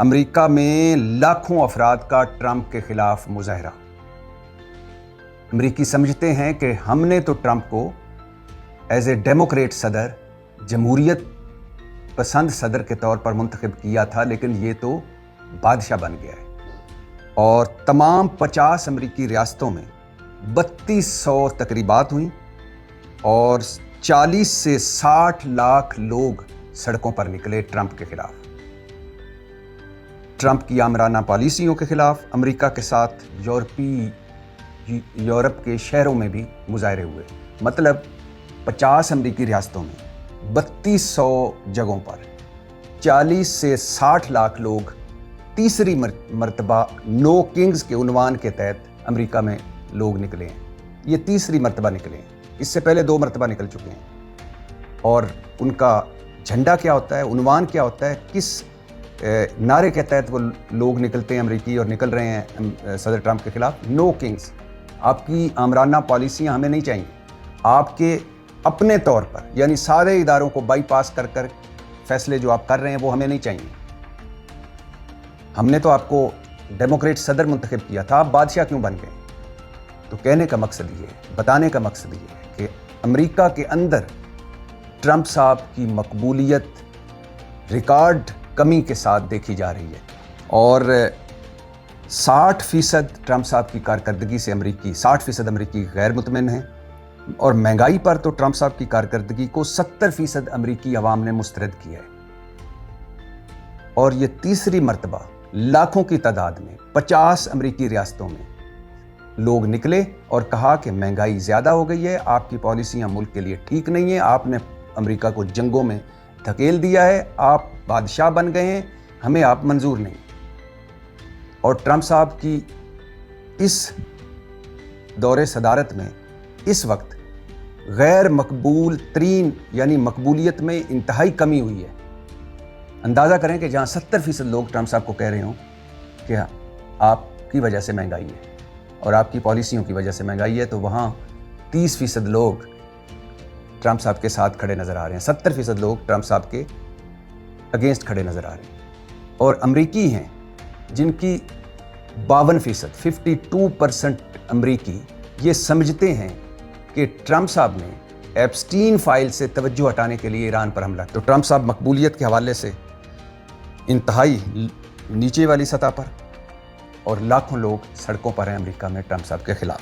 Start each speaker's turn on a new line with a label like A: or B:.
A: امریکہ میں لاکھوں افراد کا ٹرمپ کے خلاف مظاہرہ۔ امریکی سمجھتے ہیں کہ ہم نے تو ٹرمپ کو ایز اے ڈیموکریٹ صدر، جمہوریت پسند صدر کے طور پر منتخب کیا تھا، لیکن یہ تو بادشاہ بن گیا ہے۔ اور تمام 50 امریکی ریاستوں میں 3200 تقریبات ہوئیں اور 40 سے 60 لاکھ لوگ سڑکوں پر نکلے ٹرمپ کے خلاف۔ ٹرمپ کی آمرانہ پالیسیوں کے خلاف امریکہ کے ساتھ یورپ کے شہروں میں بھی مظاہرے ہوئے۔ مطلب 50 امریکی ریاستوں میں 3200 جگہوں پر 40 سے 60 لاکھ لوگ تیسری مرتبہ نو کنگز کے عنوان کے تحت امریکہ میں لوگ نکلے ہیں۔ یہ تیسری مرتبہ نکلے ہیں، اس سے پہلے 2 مرتبہ نکل چکے ہیں۔ اور ان کا جھنڈا کیا ہوتا ہے، عنوان کیا ہوتا ہے، کس نعرے کے تحت وہ لوگ نکلتے ہیں امریکی اور نکل رہے ہیں صدر ٹرمپ کے خلاف؟ نو کنگز، آپ کی آمرانہ پالیسیاں ہمیں نہیں چاہیے۔ آپ کے اپنے طور پر، یعنی سارے اداروں کو بائی پاس کر فیصلے جو آپ کر رہے ہیں وہ ہمیں نہیں چاہیے۔ ہم نے تو آپ کو ڈیموکریٹ صدر منتخب کیا تھا، آپ بادشاہ کیوں بن گئے؟ تو کہنے کا مقصد یہ ہے، بتانے کا مقصد یہ ہے کہ امریکہ کے اندر ٹرمپ صاحب کی مقبولیت ریکارڈ کمی کے ساتھ دیکھی جا رہی ہے، اور 60% ٹرمپ صاحب کی کارکردگی سے 60% امریکی غیر مطمئن ہیں، اور مہنگائی پر تو ٹرمپ صاحب کی کارکردگی کو 70% امریکی عوام نے مسترد کیا ہے۔ اور یہ تیسری مرتبہ لاکھوں کی تعداد میں 50 امریکی ریاستوں میں لوگ نکلے اور کہا کہ مہنگائی زیادہ ہو گئی ہے، آپ کی پالیسیاں ملک کے لیے ٹھیک نہیں ہیں، آپ نے امریکہ کو جنگوں میں دھکیل دیا ہے، آپ بادشاہ بن گئے ہیں، ہمیں آپ منظور نہیں۔ اور ٹرمپ صاحب کی اس دور صدارت میں اس وقت غیر مقبول ترین، یعنی مقبولیت میں انتہائی کمی ہوئی ہے۔ اندازہ کریں کہ جہاں 70% لوگ ٹرمپ صاحب کو کہہ رہے ہوں کہ آپ کی وجہ سے مہنگائی ہے اور آپ کی پالیسیوں کی وجہ سے مہنگائی ہے، تو وہاں 30% لوگ ٹرمپ صاحب کے ساتھ کھڑے نظر آ رہے ہیں، 70% لوگ ٹرمپ صاحب کے اگینسٹ کھڑے نظر آ رہے ہیں۔ اور امریکی ہیں جن کی 52% امریکی یہ سمجھتے ہیں کہ ٹرمپ صاحب نے ایپسٹین فائل سے توجہ ہٹانے کے لیے ایران پر حملہ۔ تو ٹرمپ صاحب مقبولیت کے حوالے سے انتہائی نیچے والی سطح پر، اور لاکھوں لوگ سڑکوں پر ہیں امریکہ میں ٹرمپ صاحب کے خلاف۔